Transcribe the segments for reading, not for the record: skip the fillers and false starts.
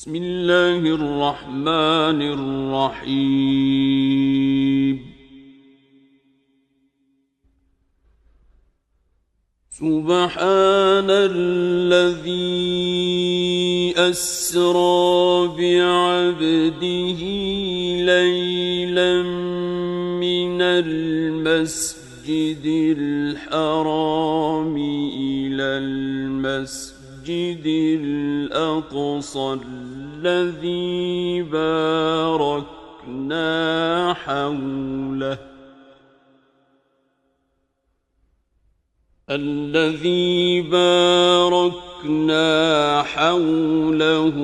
بسم الله الرحمن الرحيم. سبحان الذي أسرى بعبده ليلا من المسجد الحرام إلى المسجد الأقصى الذي باركنا حوله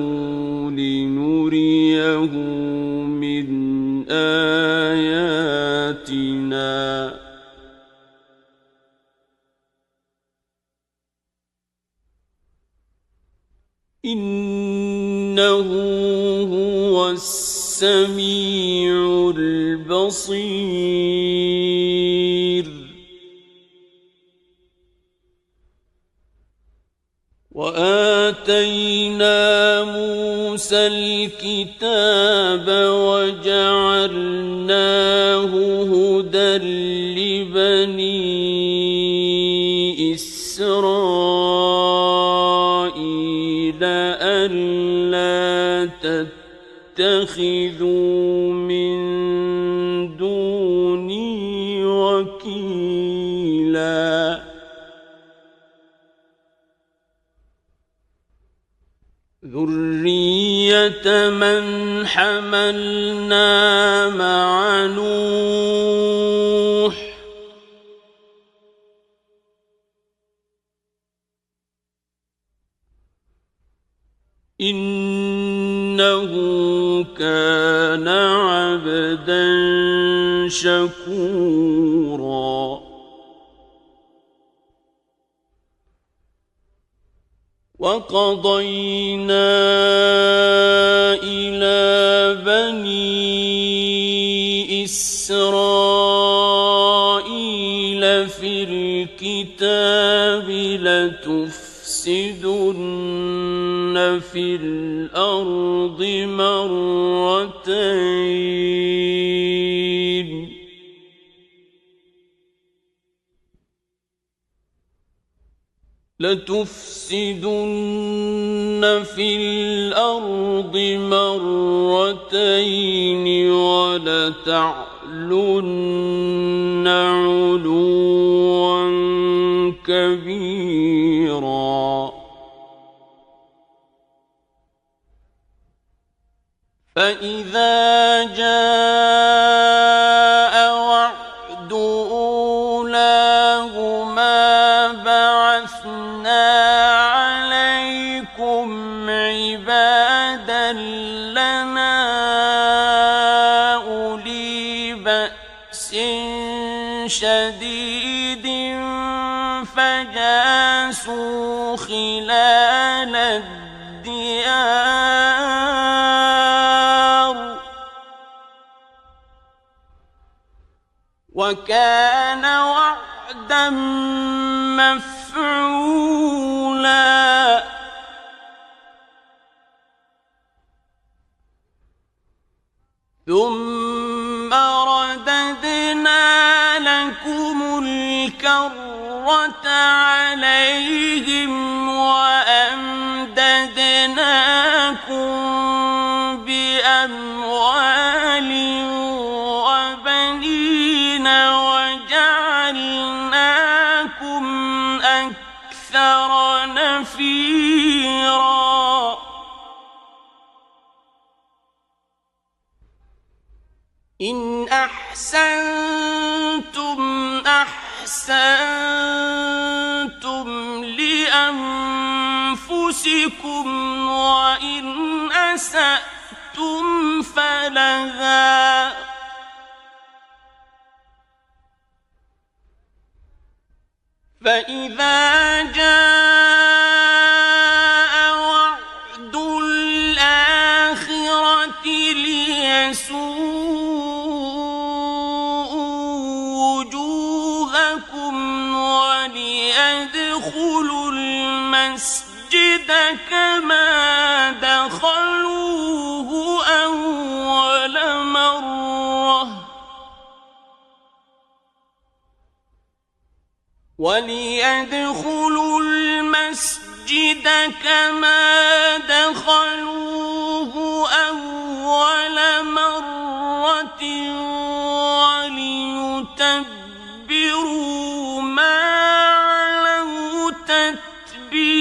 لنريه من آياتنا إنه هو السميع البصير. وآتينا موسى الكتاب وجعلناه هدى لبني إسرائيل ألا تتخذوا من دوني وكيلا ذرية من حملنا مع نوح إنه كان عبدا شكورا. وقضينا إلى بني إسرائيل في الكتاب لتفسدن في الأرض مرتين ولتعلن علوا كبيرا. فإذا جاء وعد أولاهما بعثنا عليكم عبادا لنا أولي بأس شديد فجاسوا خلال الديار وكان وعدا مفعولا. ثم رددنا لكم الكرة عليهم وأمددناكم بأموال وبنين وجعلناكم أكثر نفيرا. إن أحسنتم أحسنتم لأنفسكم وإن أسأتم فلها فإذا جاء وعد الآخرة ليسوءوا وليدخلوا المسجد كما دخلوا وليدخلوا المسجد كما دخلوه أول مرة وليتبروا ما علوا تتبيرا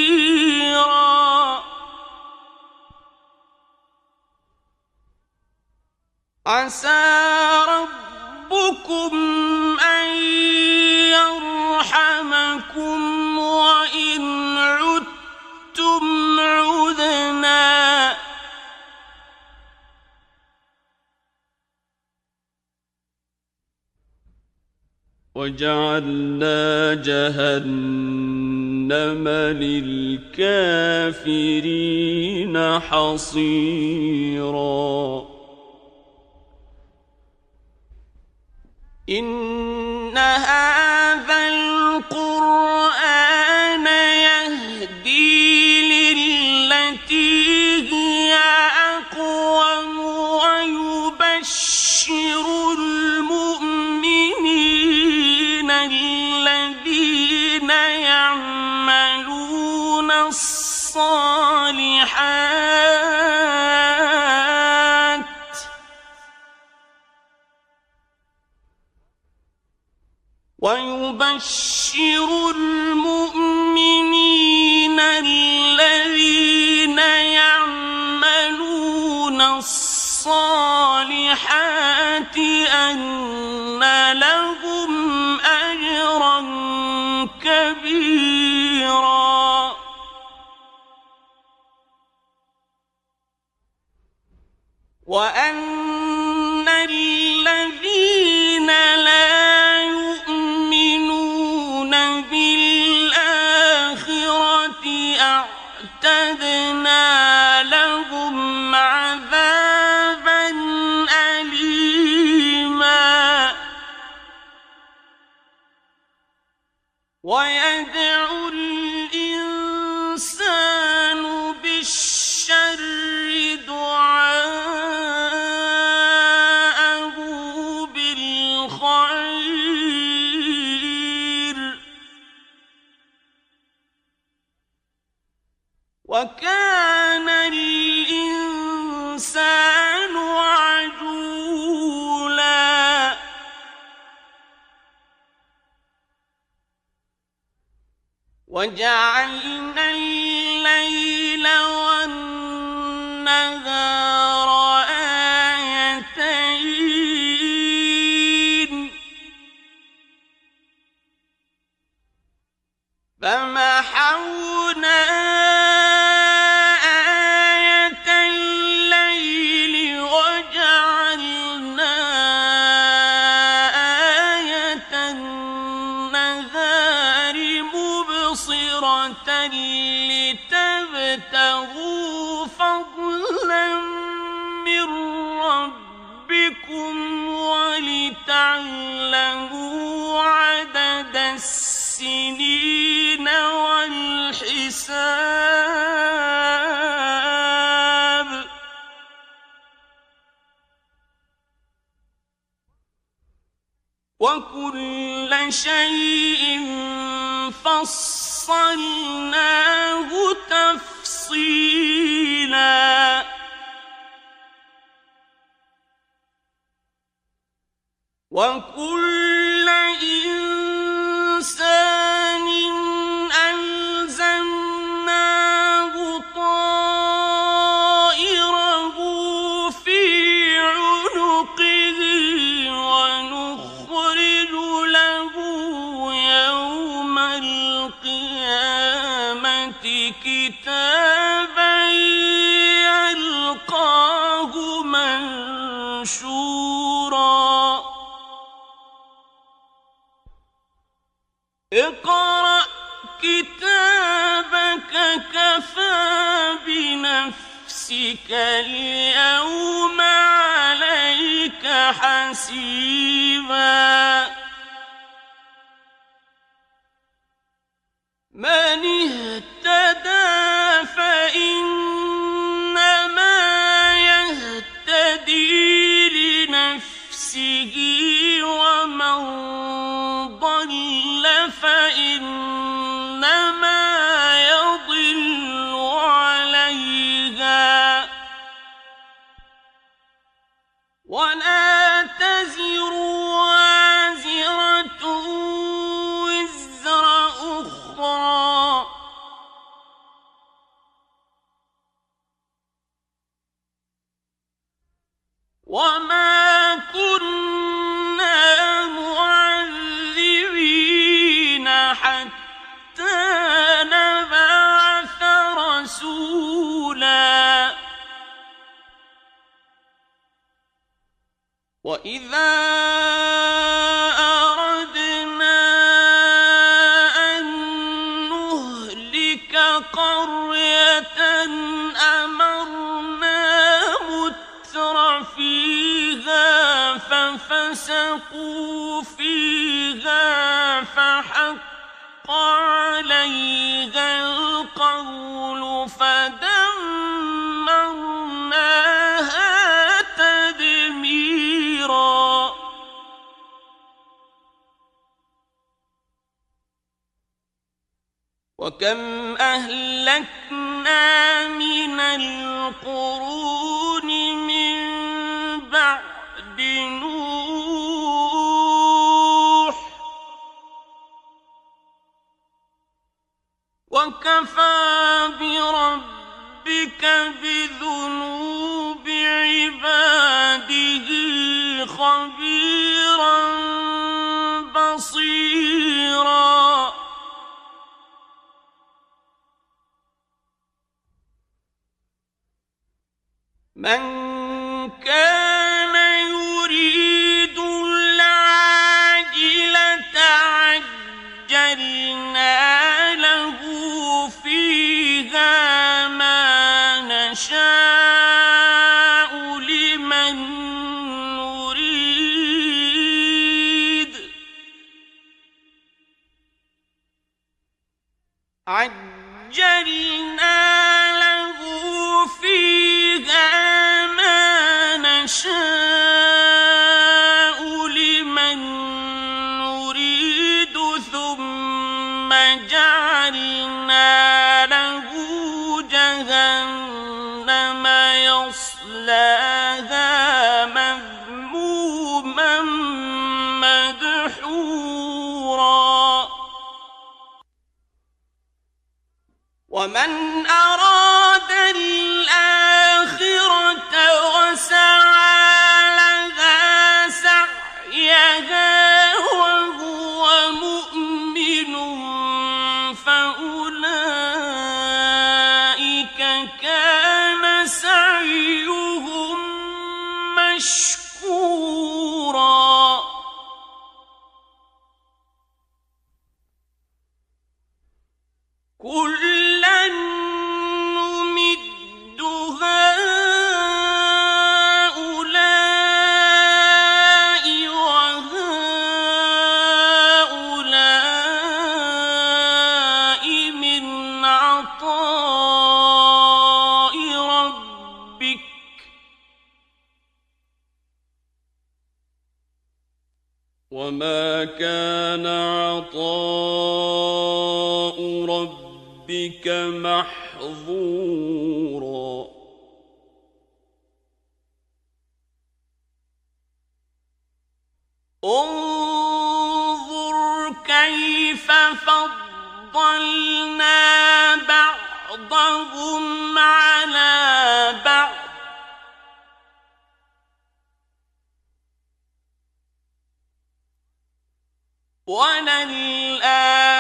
عسى ربكم أن يرحمكم وإن عدتم عدنا وجعلنا جهنم للكافرين حصيرا إن هذا القرآن يهدي للتي هي أقوم ويبشر المؤمنين الذين يعملون الصالحات أن لهم أجرا كبيرا وأن الذين لا يؤمنون بالآخرة أعتدنا لهم عذابا أليما ويدعو الإنسان بالشر دعاءه بالخير وكان الإنسان عجولا وجعلنا الليل والنهار آيتين فمحونا آية الليل وجعلنا آية النهار مبصرة لتبتغوا فضلا من ربكم ولتعلموا عدد السنين والحساب وكل شيء فصلناه تفصيلا وكل إنسان ألزمناه طائره في عنقه ونخرج له يوم القيامة كتابا يلقاه منشورا اقرأ كتابك كفى بنفسك اليوم عليك حسيبا من اهتدى فإنما يهتدي لنفسه ومن ضل فإنما وما كنا معذبين حتى نبعث رسولا وإذا أردنا أن نهلك قرية أمرنا متر فيها ففسقوا فيها فحق عليها القول فدمرناها تدميرا وكم أهلكنا من القرون من بعد نوح وكفى بربك بذنوب عباده خبيرا بصيرا من كان يريد العاجلة عجلنا له فيها ما نشاء لمن نريد عجلنا له فيها نشاء لمن نريد ثم جعلنا له جهنم يصلاها مذموما مدحورا ومن أراد الآخرة وسعى لها سعيها وهو مؤمن فأولئك كان سعيهم مشكورا كلا نمد هؤلاء وهؤلاء من عطاء ربك وما كان عطاء ربك محظورا انظر كيف فضلنا بعضهم على بعض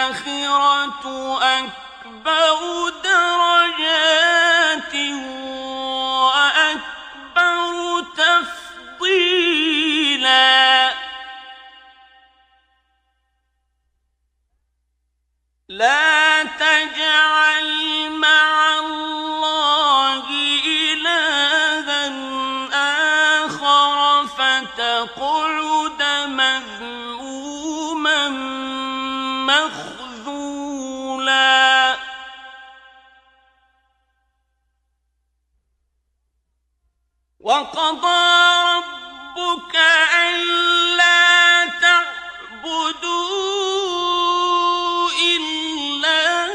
وللآخرة أكبر درجات وأكبر تفضيلا لا تجعل مع الله إلها آخر فتقعد مذموما مخذولا وقضى ربك ألا تعبدوا إلا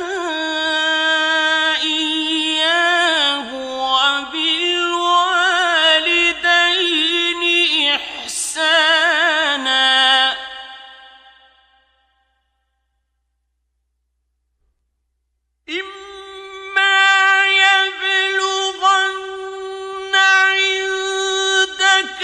إياه وبالوالدين إحسانا إما يبلغن عندك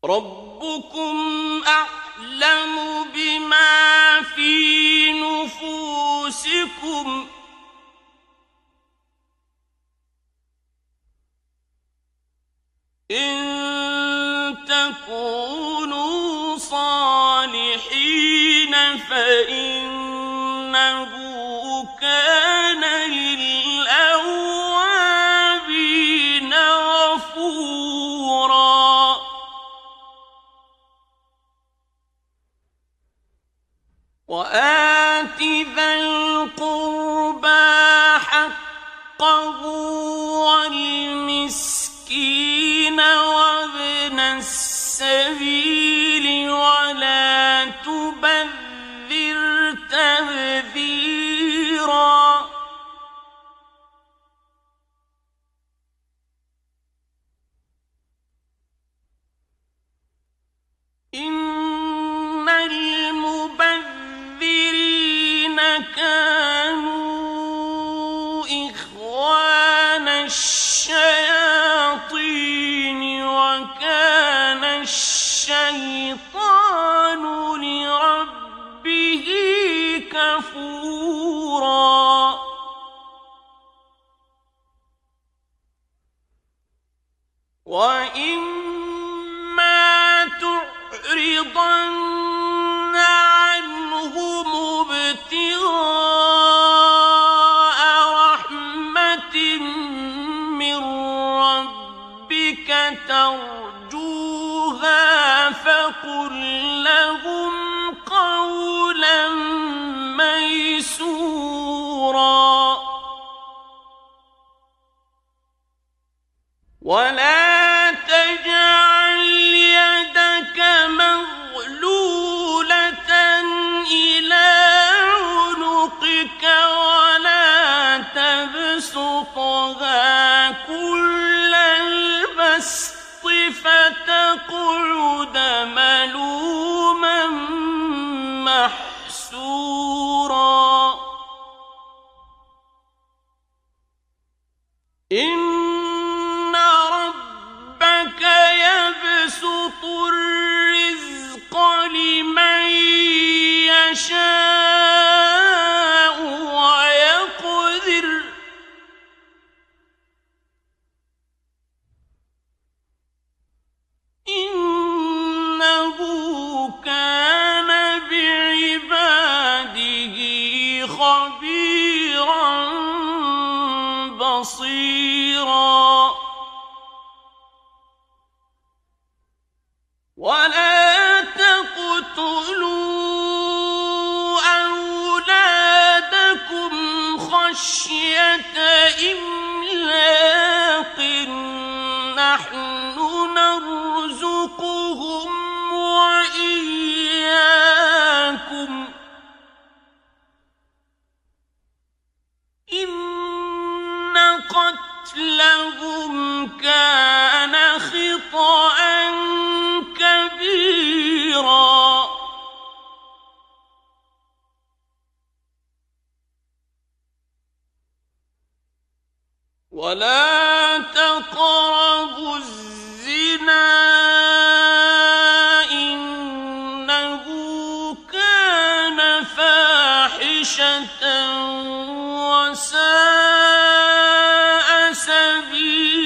ربكم أعلم بما في نفوسكم إن تكونوا صالحين فإنه كان للأوابين غفورا وآت ذا القربى حقه والمسكين وابن السبيل ولا تبذر تبذيرا إن المبذرين كانوا إخوان الشياطين وكان الشيطان لربه كفورا وإما تعرضن عنهم ابتغاء رحمة من ربك ترجوها فقل لهم قولا ميسورا ولا تجعل يدك مغلولة إلى عنقك ولا تبسطها كل البسط فتقعد ملوما محسورا إن ربك يبسط الرزق لمن يشاء ويقدر إنه كان بعباده خبيرا بصيرا ولا تقتلوا أولادكم خشية إملاق نحن نرزقهم وإياكم إن قتلهم كان خطأ كبيرا ولا تقربوا الزنا إنه كان فاحشة وساء سبيلا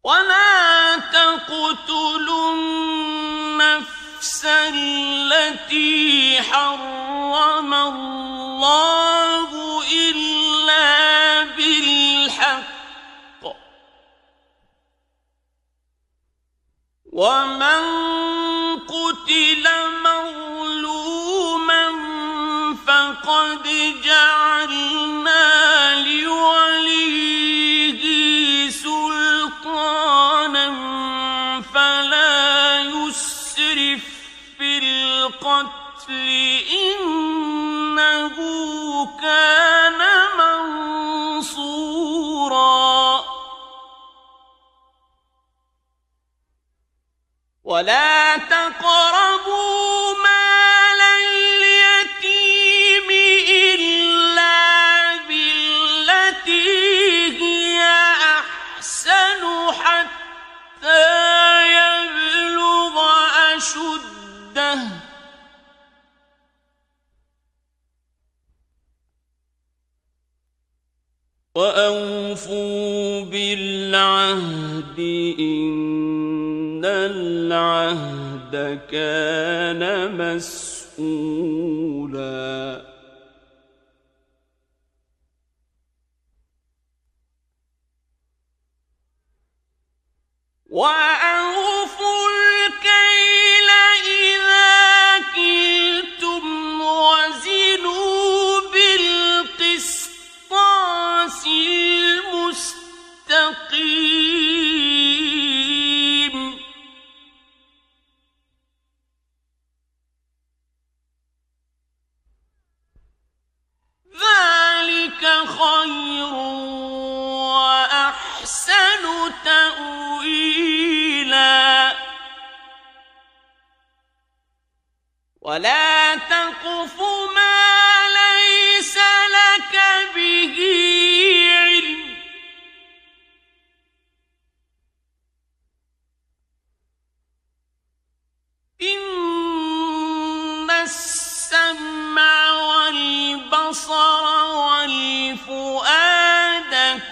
ولا تقتلوا النفس التي حرم الله إلا بالحق ومن قتل مظلوما فقد جعلنا لوليه سلطانا فلا يسرف في القتل إنه كان منصورا ولا تقربوا مال اليتيم إلا بالتي هي وأوفوا بالعهد إن العهد كان مسؤولا وأوفوا الكيل إذا كلتم وزنوا بالقسطاس المستقيم ذلك خير وأحسن تأويلا ولا تقف ما ليس لك به علم إن السمع والبصر والفؤاد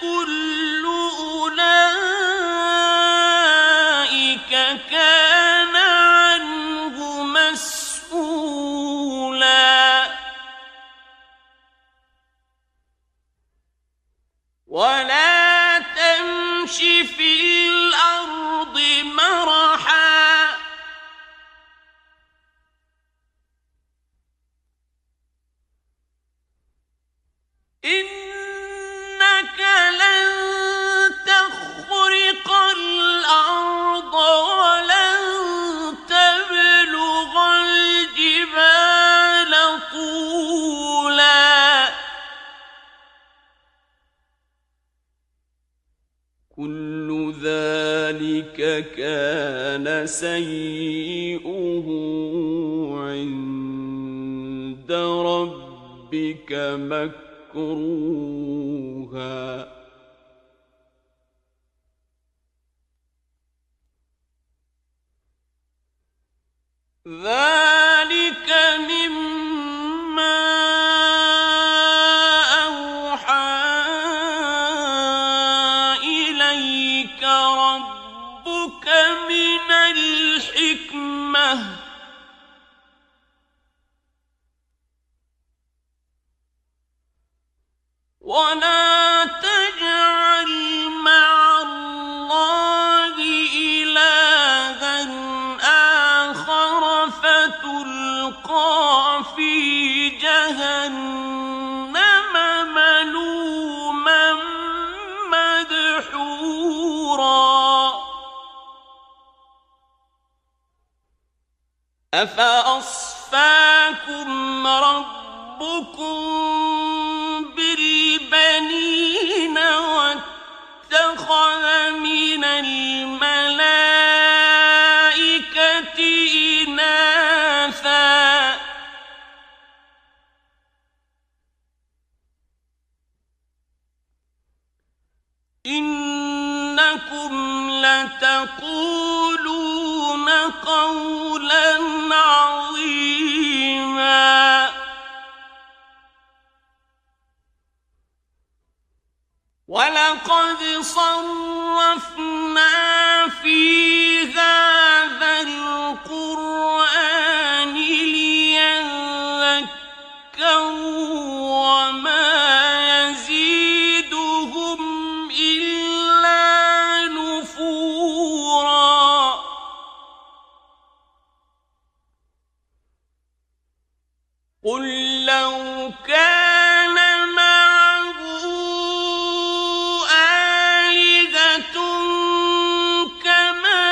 كل أولئك كان عنه مسؤولا ولا تمش في الأرض مرحا إنك لن تخرق الأرض ولن تبلغ الجبال طولا كل ذلك كان سيئه عند ربك مكروها ذلك مما أوحى إليك ربك من الحكمة ولا تجعل مع الله إلها آخر فتلقى في جهنم ملوما مدحورا أفأصفاكم ربكم بالبنين واتخذ من الملائكة إناثا إنكم لتقولون قولا عظيما ولقد صرفنا في هذا القرآن ليذكروا وما يزيدهم إلا نفورا قل لو كان معه آلهة كما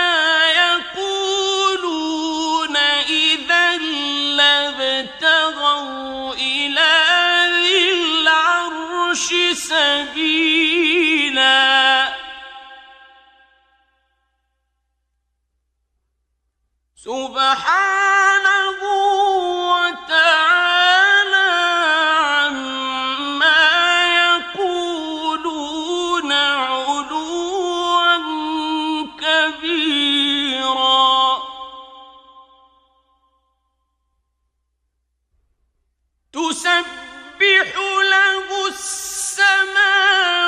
يقولون إذا لابتغوا إلى ذي العرش سبيلا سبحانه وتعالى عما يقولون علوا كبيرا تسبح له السماوات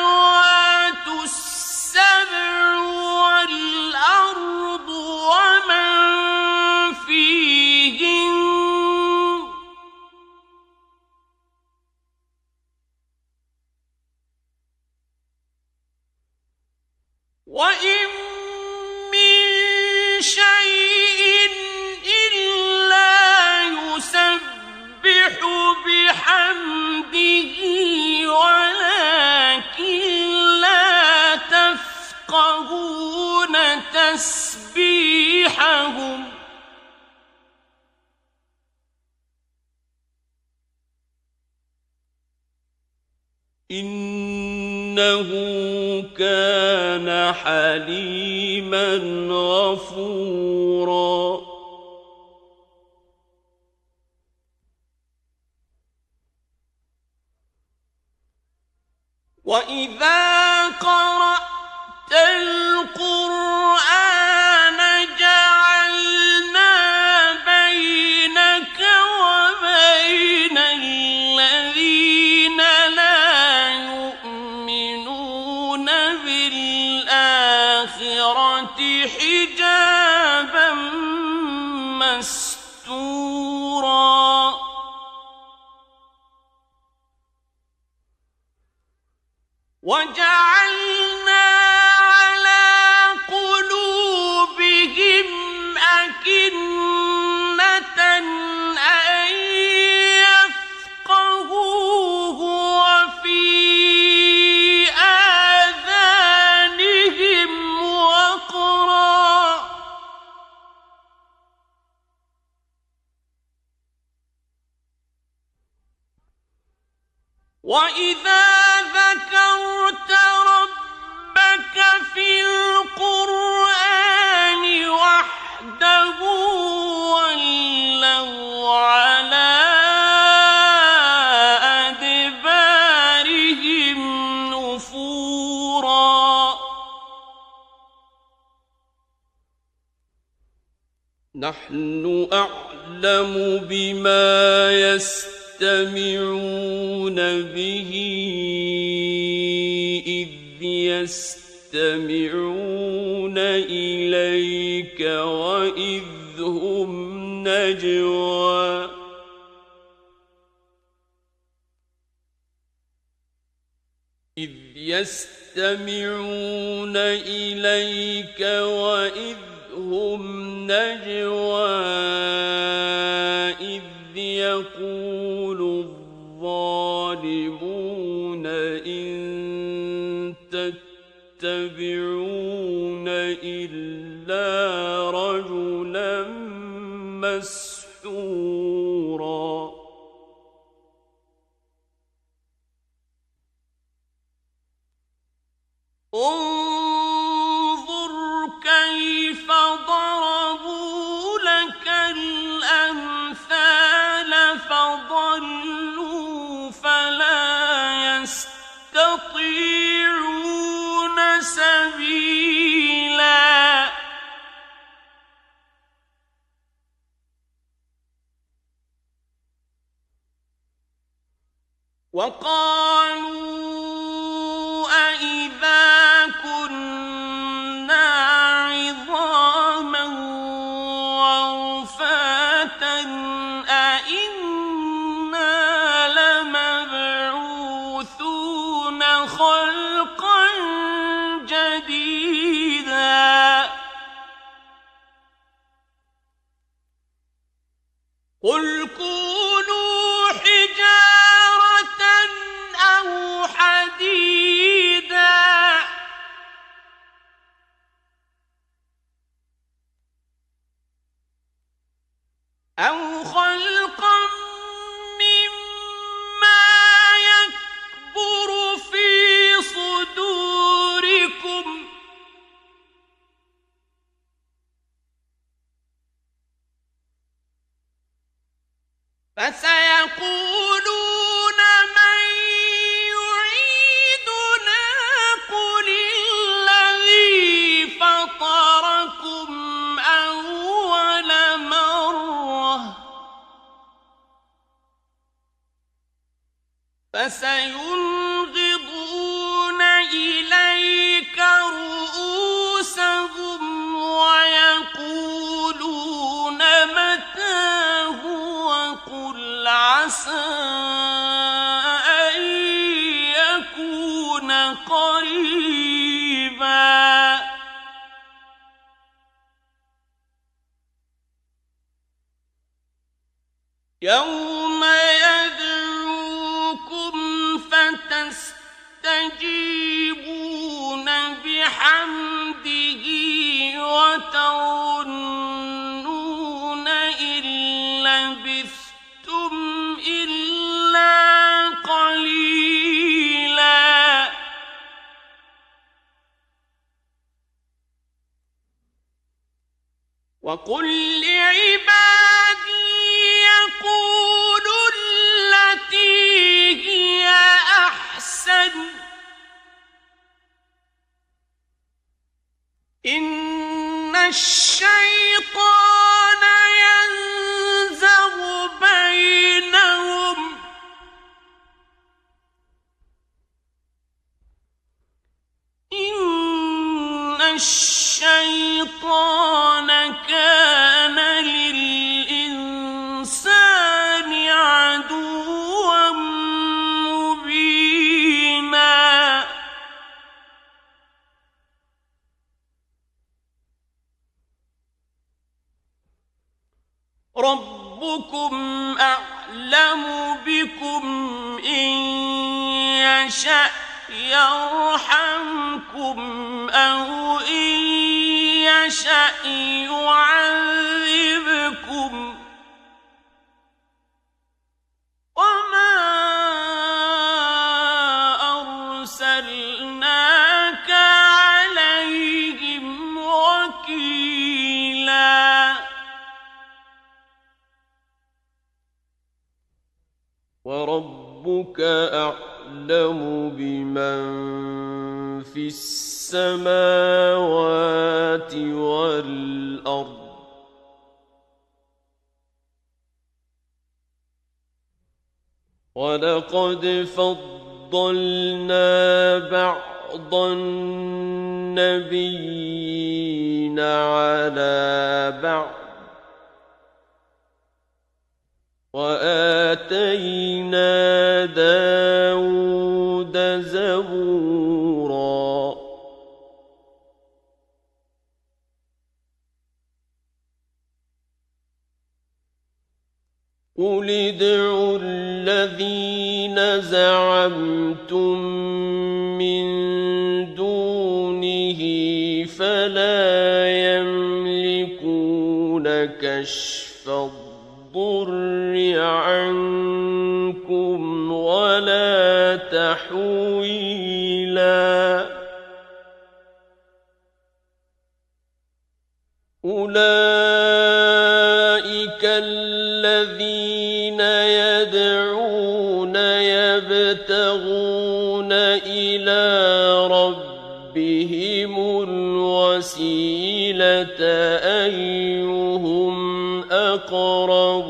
معهم إنه كان حليما غفورا وإذا قرأت القرآن جعلنا بينك وبين الذين لا يؤمنون بالآخرة حجابا مستورا وجعلنا على قلوبهم أكنة أن يفقهوه وفي آذانهم وقرا وإذا ذكرت ربك في القرآن وحده ولوا على أدبارهم نفورا نحن أعلم بما يستمعون به إذ يستمعون إليك وإذ هم نجوى إذ يستمعون إليك وإذ هم نجوى إذ يقول الظالمون إن تتبعون إلا رجلا مسحورا انظر كيف ضربوا لك الأمثال فضلوا فلا يستطيعون سبيلا وقالوا أإذا كنا عظاما ورفاتا أإنا لمبعوثون خلقا جديدا قل كونوا حجارة أو حديدا أو خلقا مما يكبر في صدوركم فسيقولون من يعيدنا قل الذي فطركم أول مرة فسينغضون إليك رؤوسهم ويقولون متى هو قل عسى أن يكون قريبا يوم يدعوكم فتستجيبون بحمده وتظنون وقل لعبادي يقولوا التي هي أحسن إن الشيطان ينزغ بينهم إن الشيطان كان للإنسان عدوا مبينا ربكم أعلم بكم إن يشأ يرحمكم أو إن يشأ يعذبكم وما أرسلناك عليهم وكيلا وربك أعلم بمن في السماوات والأرض ولقد فضلنا بعض النبيين على بعض وآتينا داود زبورا قل ادعوا الذين زعمتم من دونه فلا يملكون كشف الضر عنكم ولا تحويلا أولئك الذين يدعون يبتغون إلى ربهم الوسيلة أيهم أقرب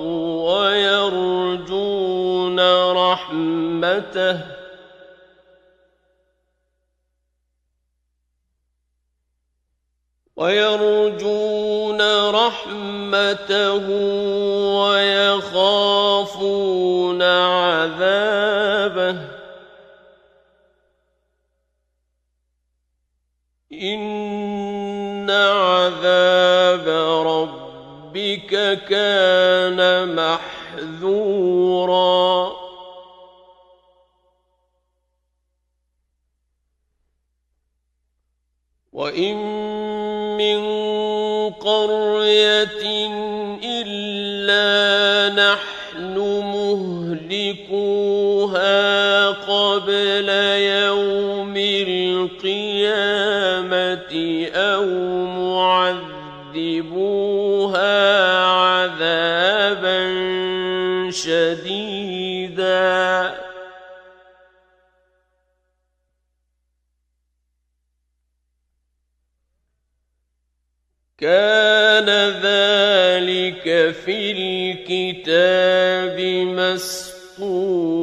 ويرجون رحمته ويخافون عذابه إن عذاب ربك كان محذورا وإن من قرية إلا نحن مهلكوها قبل يوم القيامة أو معذبوها عذابا شديدا كان ذلك في الكتاب مسطورا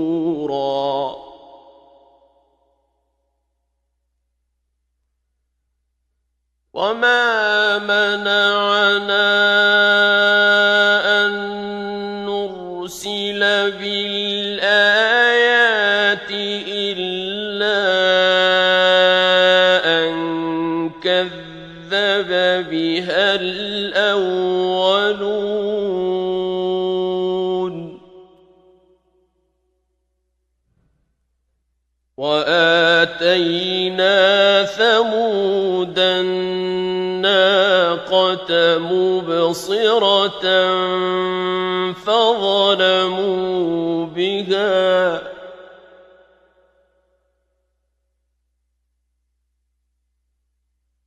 وما منعنا أن نرسل بالآيات إلا أن كذب بها الأولون وآتينا ثمود الناقة مبصرة فظلموا بها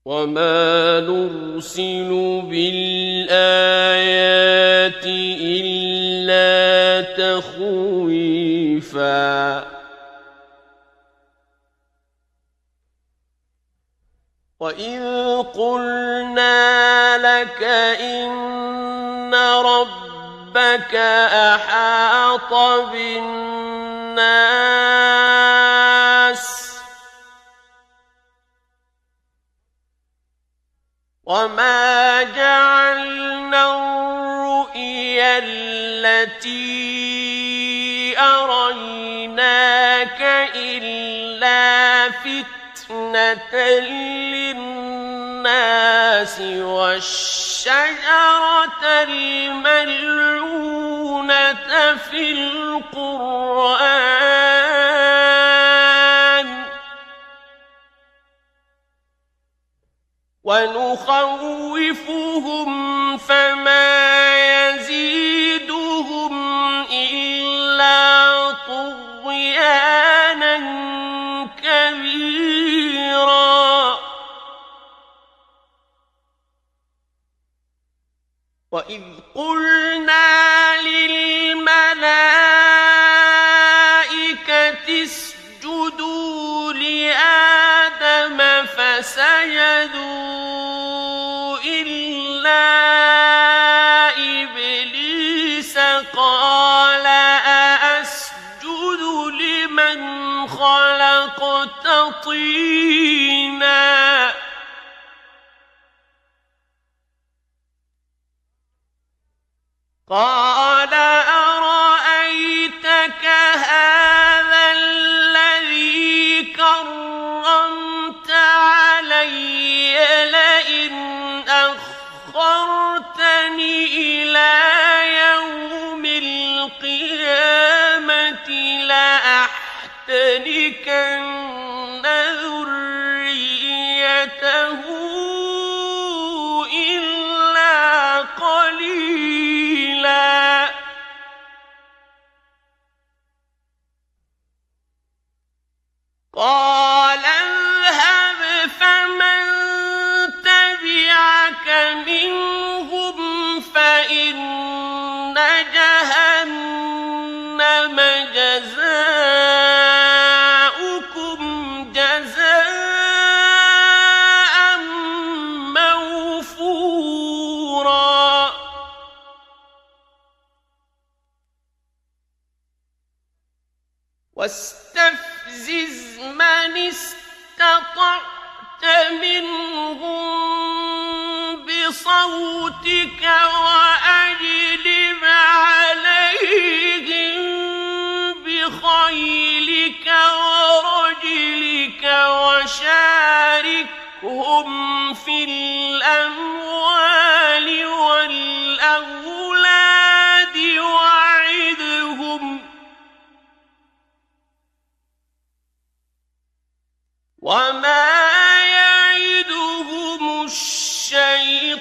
وما نرسل بالآيات إلا تخويفا وإذ قلنا لك إن ربك أحاط بالناس وما جعلنا الرؤيا التي أريناك إلا فتنة للناس والشجرة الملعونة في القرآن ونخوفهم فما يزيدهم إلا طغيانا كبيرا وإذ قلنا للملائكة اسجدوا لآدم فسجدوا إلا إبليس قال أأسجد لمن خلقت طينا قال أرأيتك هذا الذي كرمت علي لئن أخرتني إلى يوم القيامة لأحتنكن ذريته إلا قليلا قال اذهب فمن تبعك منهم فإن جهنم جزاؤكم جزاء موفورا واستفزز من استطعت منهم بصوتك وأجلب عليهم بخيلك ورجلك وشاركهم في الأموال والأولاد وعدهم وما يعدهم الشيطان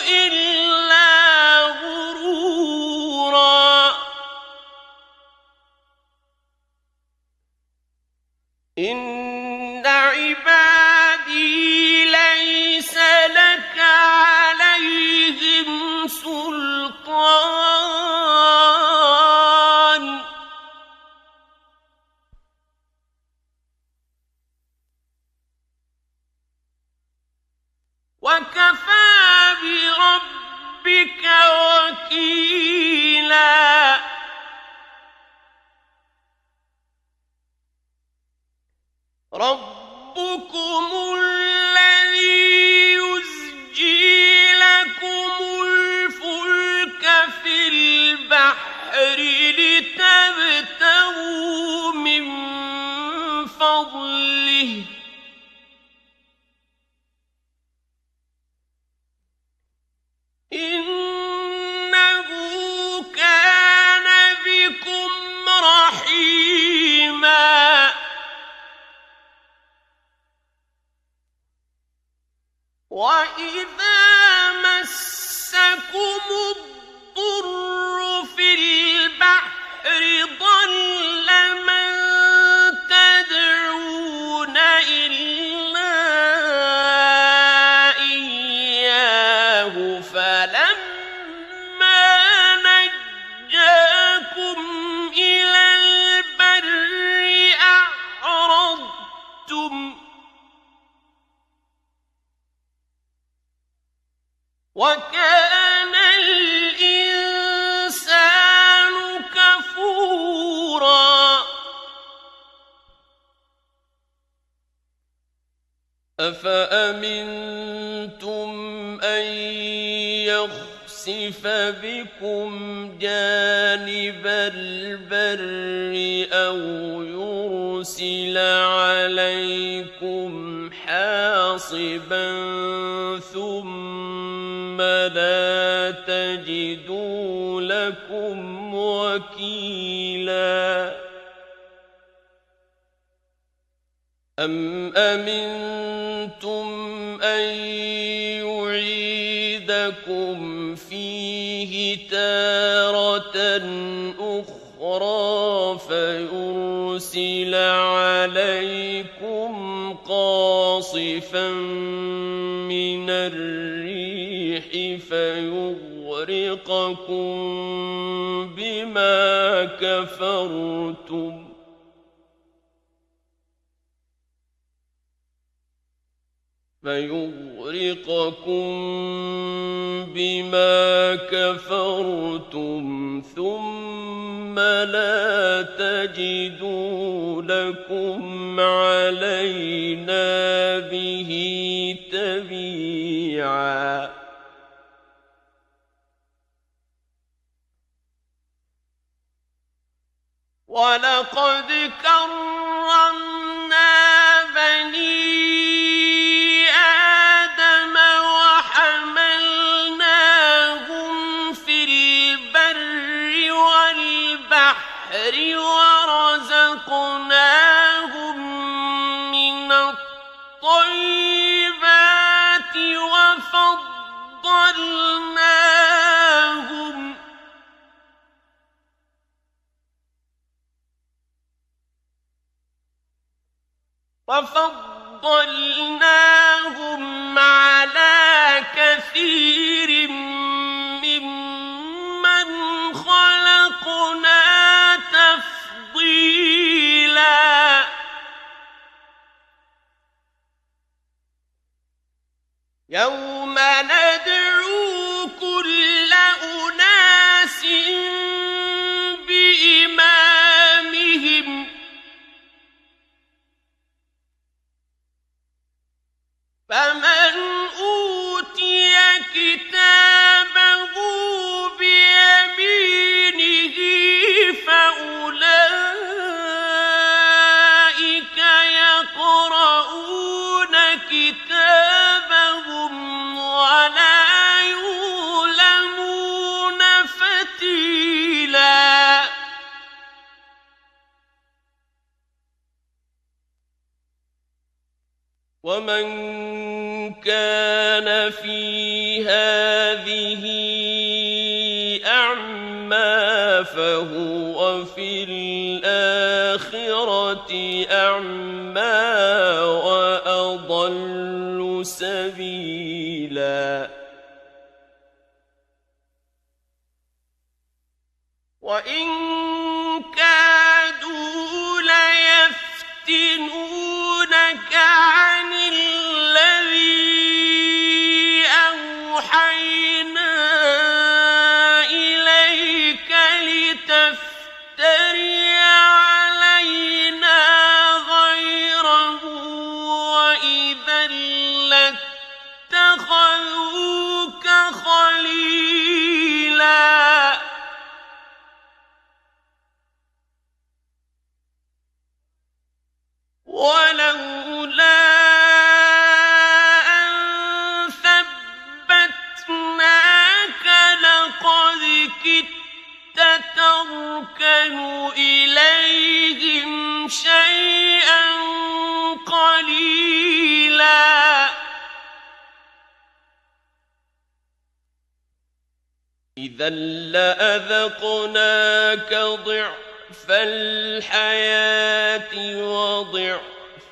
إلا غرورا إن عبادي ليس لك عليهم سلطان وكفى بربك وكيلا ربكم الذي يزجي لكم الفلك في البحر لتبتغوا من فضله إنه كان بكم رحيما وإذا مسكم الضر في البحر ضل من تدعون إلا أفأمنتم أن يخسف بكم جانب البر أو يرسل عليكم حاصبا ثم لا تجدوا لكم وكيلا أم أمنتم أن يعيدكم فيه تارة أخرى فيرسل عليكم قاصفا من الريح فيغرقكم بما كفرتم ثم لا تجدوا لكم علينا به تبيعا ولقد كرمنا بني آدم وحملناهم في البر والبحر ورزقناهم من الطيبات وفضلناهم على كثير ممن خلقنا تفضيلا يوم ندعو كل أناس بإمامهم فمن أوتي كتابه بيمينه فأولئك يقرؤون كتابهم ولا يظلمون فتيلا ومن كان في هذه أعمى فهو في الآخرة أعمى وأضل سبيلا وإن كادوا ليفتنونك عن الذي أوحينا إليك لتفتري علينا غيره وإذا لاتخذوك خليلا ولولا أن ثبتناك لقد كدت تركن إليهم شيئا قليلا إذا لأذقناك ضعف الحياة وضعف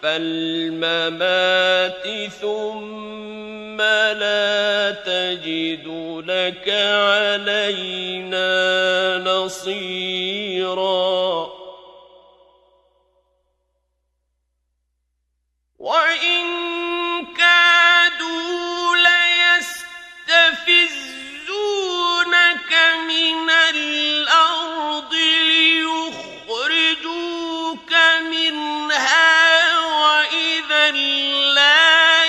الممات ثم لا تجد لك علينا نصيرا وإن كادوا ليستفزونك من الأرض ليخرجوك منها وإذا لا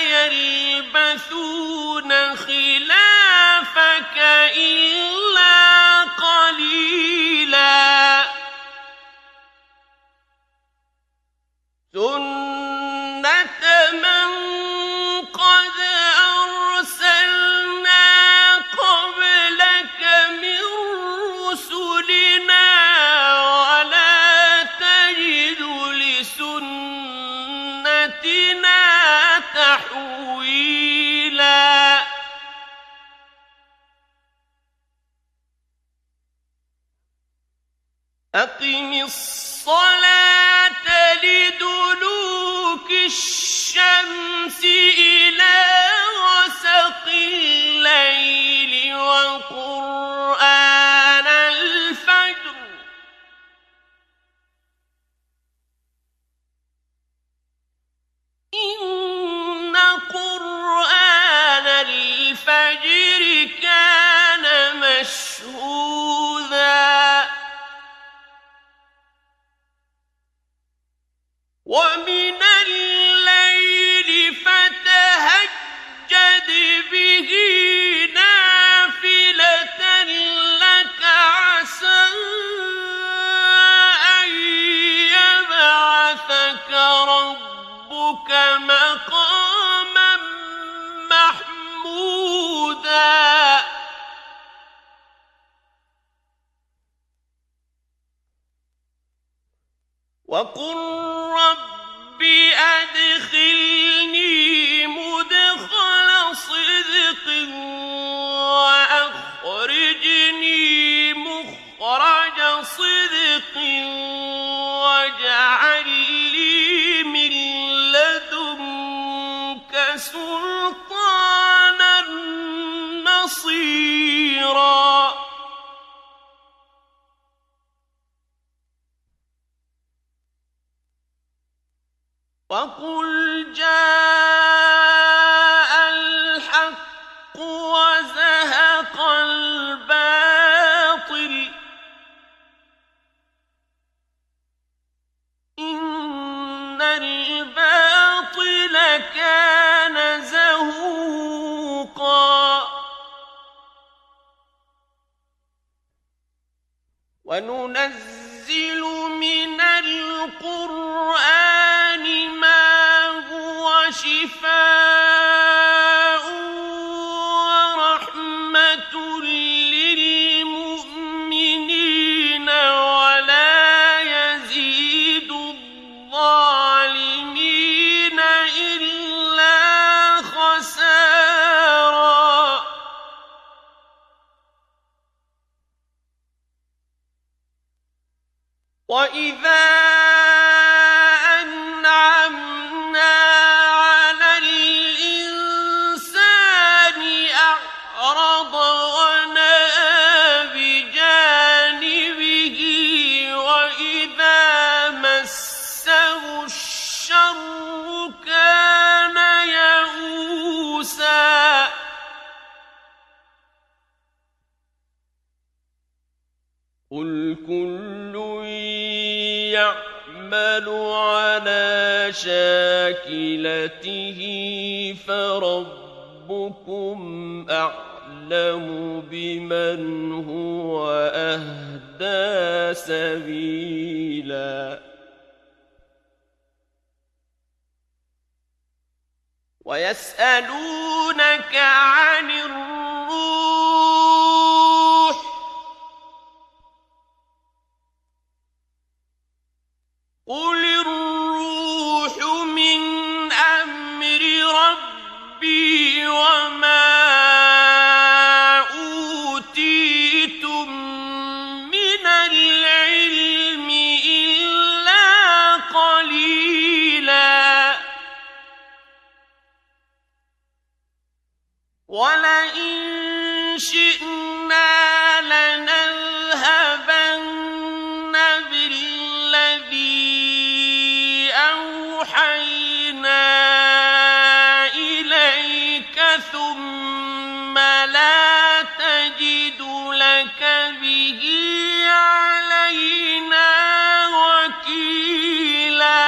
أقم الصلاة لدلوك الشمس إلى غسق الليل وقرآن الفجر إن قرآن الفجر كان مشهودا ومن الليل فتهجد به نافلة لك عسى أن يبعثك ربك مقاما محمودا وقل رب أدخلني مدخل صدق وأخرجني مخرج صدق واجعل لي من لدنك سلطانا نصيرا وقل جاء الحق وزهق الباطل إن الباطل كان زهوقا وننزل من القرآن ما هو شفاء ورحمة للمؤمنين ولا يزيد الظالمين إلا خسارا وإذا أنعمنا على الإنسان أعرض ونأى بجانبه وإذا مسه الشر كان يئوسا قل كل يعمل على شاكلته فربكم أعلم بمن هو أهدى سبيلا ويسألونك عن الروح قل الروح من أمر ربي وما أوتيتم من العلم إلا قليلا ولئن شئنا لنذهبن بالذي أوحينا إليك ثم لا تجد لك به علينا وكيلا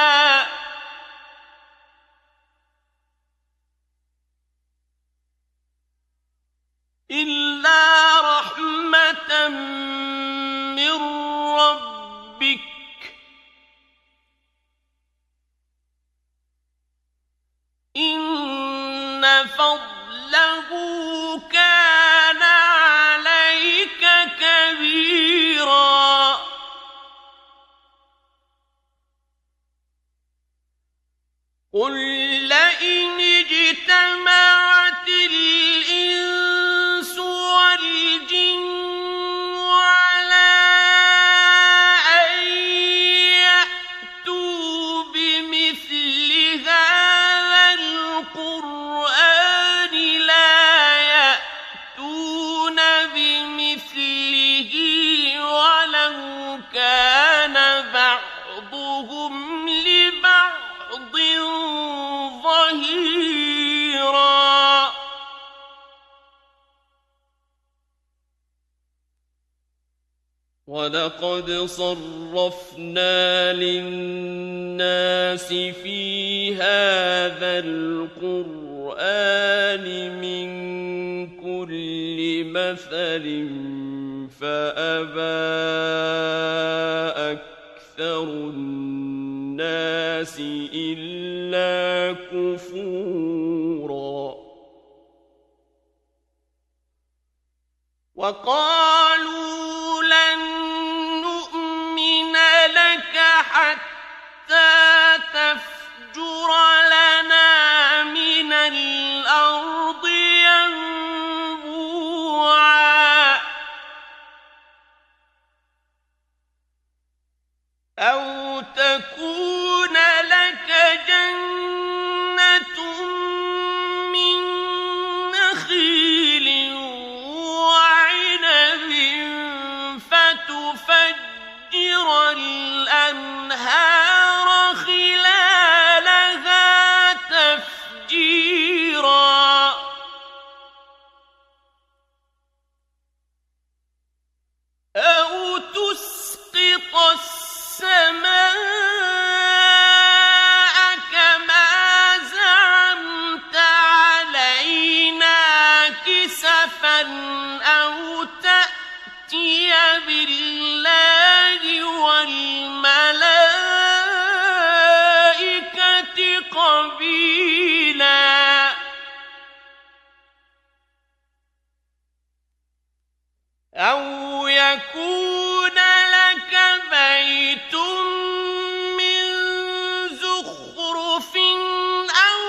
إلا رحمة من ربك إن فضله كان عليك كبيرا قل لئن اجتمعت الإنس والجن على وَلَقَدْ صَرَّفْنَا لِلنَّاسِ فِي هَذَا الْقُرْآنِ مِنْ كُلِّ مَثَلٍ فَأَبَى أَكْثَرُ النَّاسِ إِلَّا كُفُورًا وَقَالُوا لَن نُّؤْمِنَ لَكَ حَتَّىٰ تَفْجُرَ لَنَا مِنَ الْأَرْضِ يَنبُوعًا أَوْ تَكُونَ لَكَ جَنَّةٌ مِّن نَّخِيلٍ وَعِنَبٍ فَتُفَجِّرَ الْأَنْهَارَ خِلَالَهَا تَفْجِيرًا أَوْ تُسْقِطَ السَّمَاءَ كَمَا زَعَمْتَ عَلَيْنَا كِسَفًا أَوْ تَأْتِيَ بِاللَّهِ وَالْمَلَائِكَةِ قَبِيلًا أَوْ يَكُونَ لَكَ بَيْتٌ مِّن زُخْرُفٍ أَوْ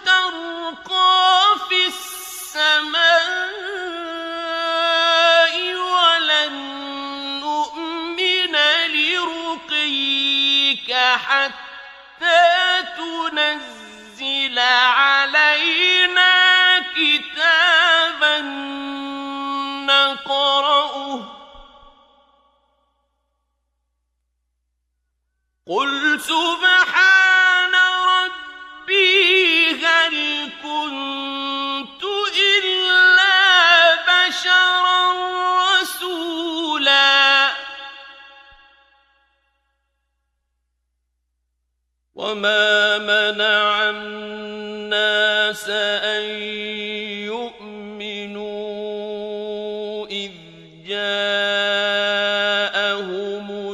تَرْقَىٰ فِي السَّمَاءِ وَلَن نُّؤْمِنَ لِرُقِيِّكَ حَتَّىٰ تُنَزِّلَ عَلَيْنَا كِتَابًا نَّقْرَؤُهُ قُلْ سُبْحَانَ رَبِّي هَلْ كُنتُ إِلَّا بَشَرًا رَّسُولًا وَمَا مَنَعَ النَّاسَ أَن يُؤْمِنُوا إِذْ جَاءَهُمُ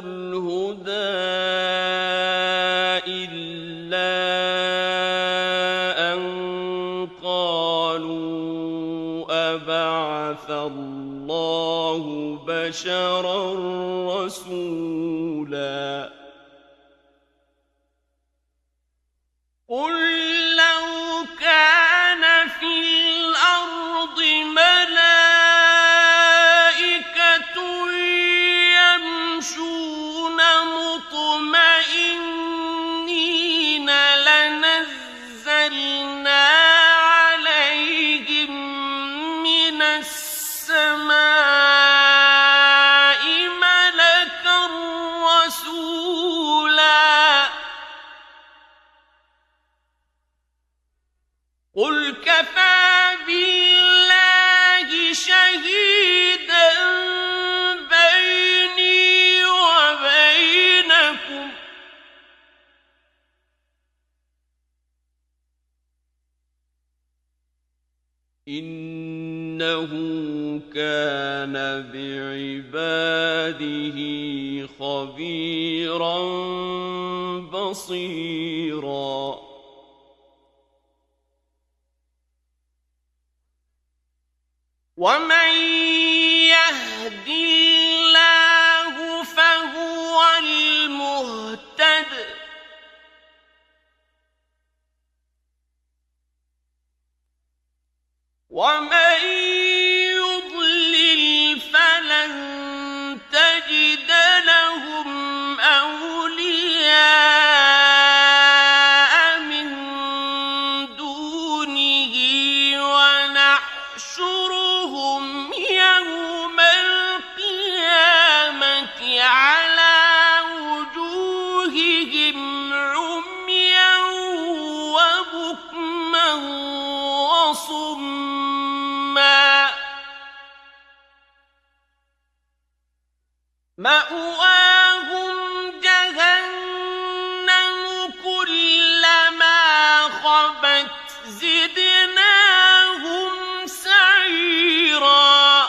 الْهُدَىٰ إِلَّا أَن قَالُوا أَبَعَثَ اللَّهُ بَشَرًا رَّسُولًا قُل لَّوْ كَانَ فِي الْأَرْضِ مَلَائِكَةٌ يَمْشُونَ مُطْمَئِنِّينَ لَنَزَّلْنَا عَلَيْهِم مِّنَ السَّمَاءِ مَلَكًا رَّسُولًا قُلْ كَفَىٰ بِاللَّهِ شَهِيدًا بَيْنِي وَبَيْنَكُمْ ۚ إِنَّهُ كَانَ بِعِبَادِهِ خَبِيرًا بَصِيرًا وَمَن يَهْدِ اللَّهُ فَهُوَ الْمُهْتَدِ ۖ وَمَن يُضْلِلْ فَلَن تَجِدَ لَهُمْ أَوْلِيَاءَ مِن دُونِهِ وَنَحْشُرُهُمْ يَوْمَ الْقِيَامَةِ عَلَىٰ وُجُوهِهِمْ عُمْيًا وَبُكْمًا وَصُمًّا مأواهم جهنم كلما خبت زدناهم سعيرا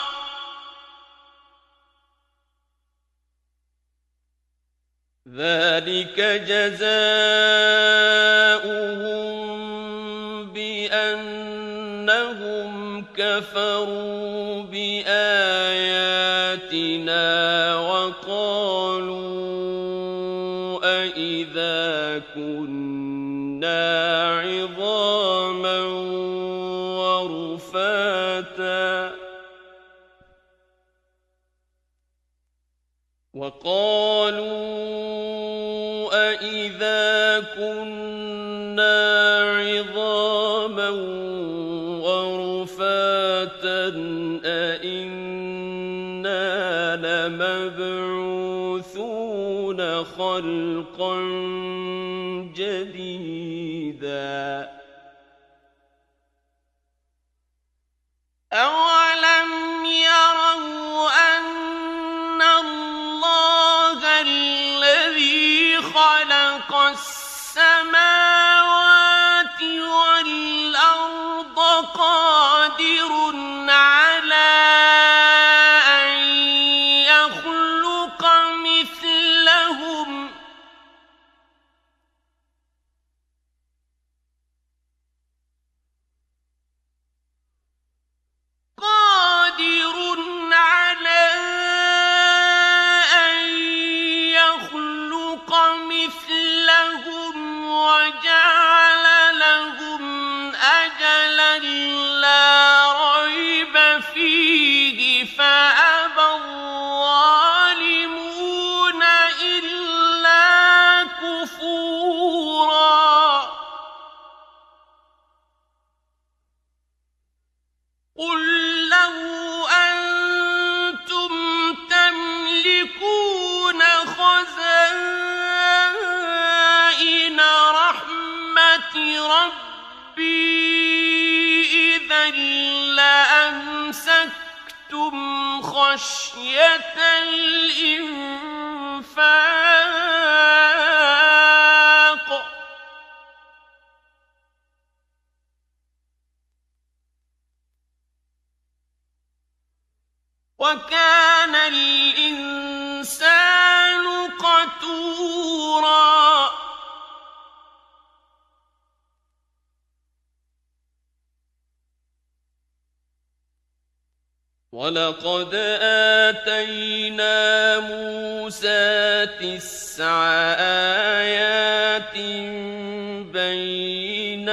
ذلك جزاؤهم بأنهم كفروا بآياتنا وقالوا أإذا كنا عظاما ورفاتا أإذا كنا عظاما ورفاتا أإنا لمبعوثون خلقا جديدا أولم يروا أن الله الذي خلق السماوات والأرض قادر على أن يخلق مثلهم وجعل لهم أجلا لا ريب فيه فأبى الظالمون إلا كفورا قل لو أنتم تملكون خزائن رحمة ربي إذا لأمسكتم خشية الإنفاق وكان الإنسان قتورا ولقد آتينا موسى 9 آيات بينات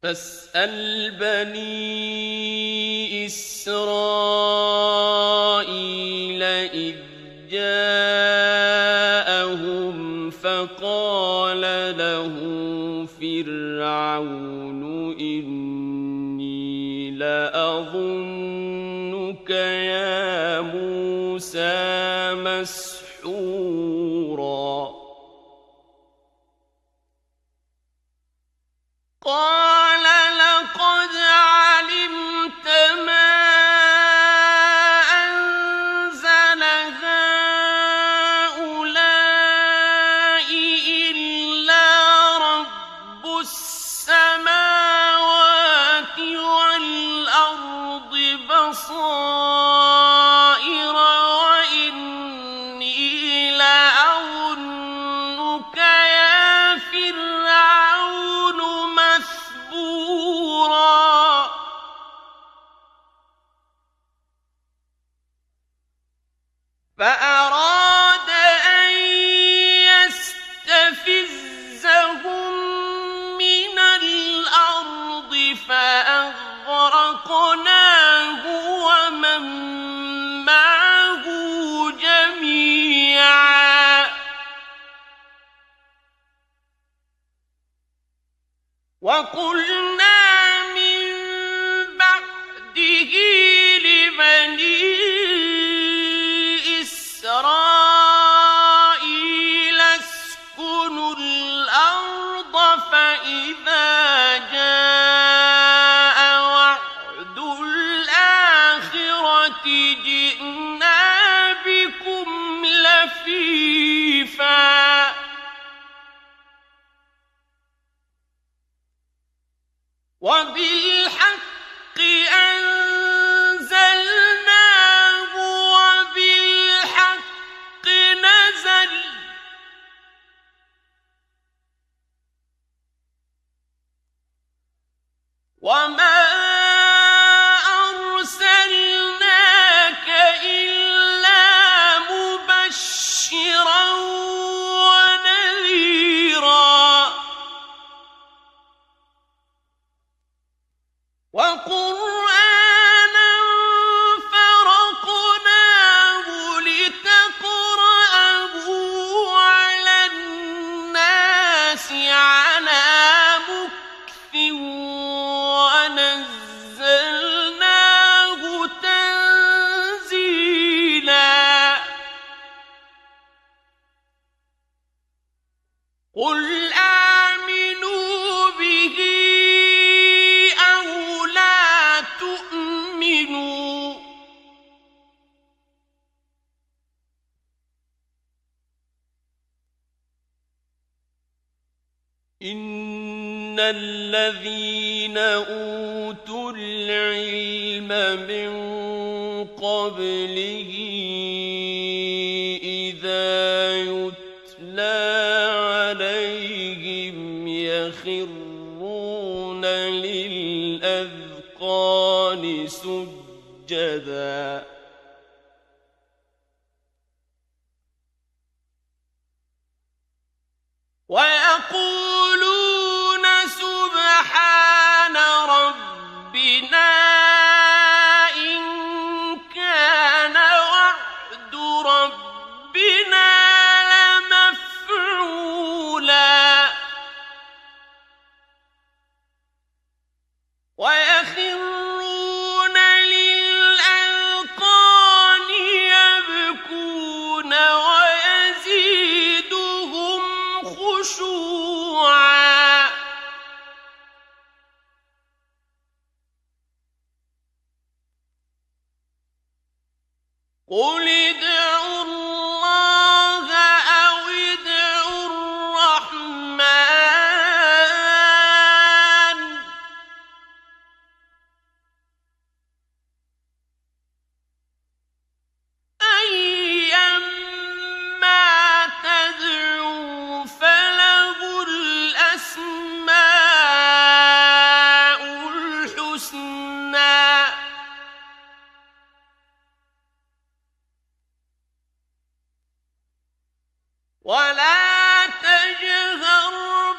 فاسأل بني إسرائيل إذ جاءهم فقال له فرعون إني لأظنك يا موسى مسحورا قال لقد علمت ما أنزل هؤلاء إلا رب السماوات والأرض بصائر وإني لأظنك يا فرعون مثبورا فأراد أن يستفزهم من الأرض فأغرقناه ومن معه جميعا وقلنا من بعده لبني إسرائيل اسكنوا الأرض فإذا جاء الذين أوتوا العلم من قبله إذا يتلى عليهم يخرون للأذقان سجدا ويقولون سبحان ربنا إن كان وعد ربنا لمفعولا ويخرون للأذقان يبكون ويزيدهم خشوعا قل ادعوا الله أو ادعوا الرحمن أيما تدعوا فله الأسماء الحسنى ولا تجهر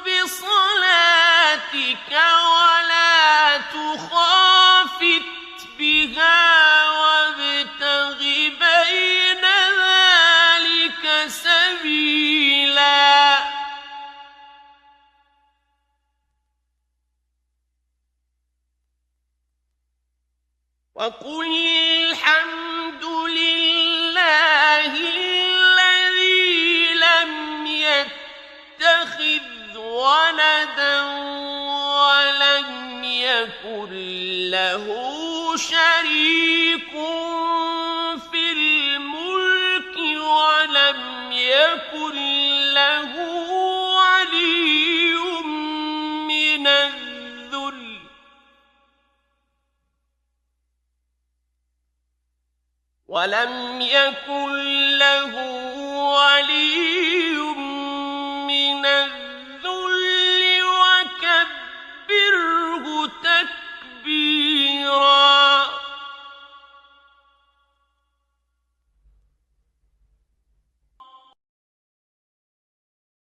بصلاتك ولا تخافت بها وابتغ بين ذلك سبيلا وقل الحمد لله الذي لم يتخذ ولدا ولم يكن له شريك في الملك ولم يكن له ولي من الذل ولم يكن له ولي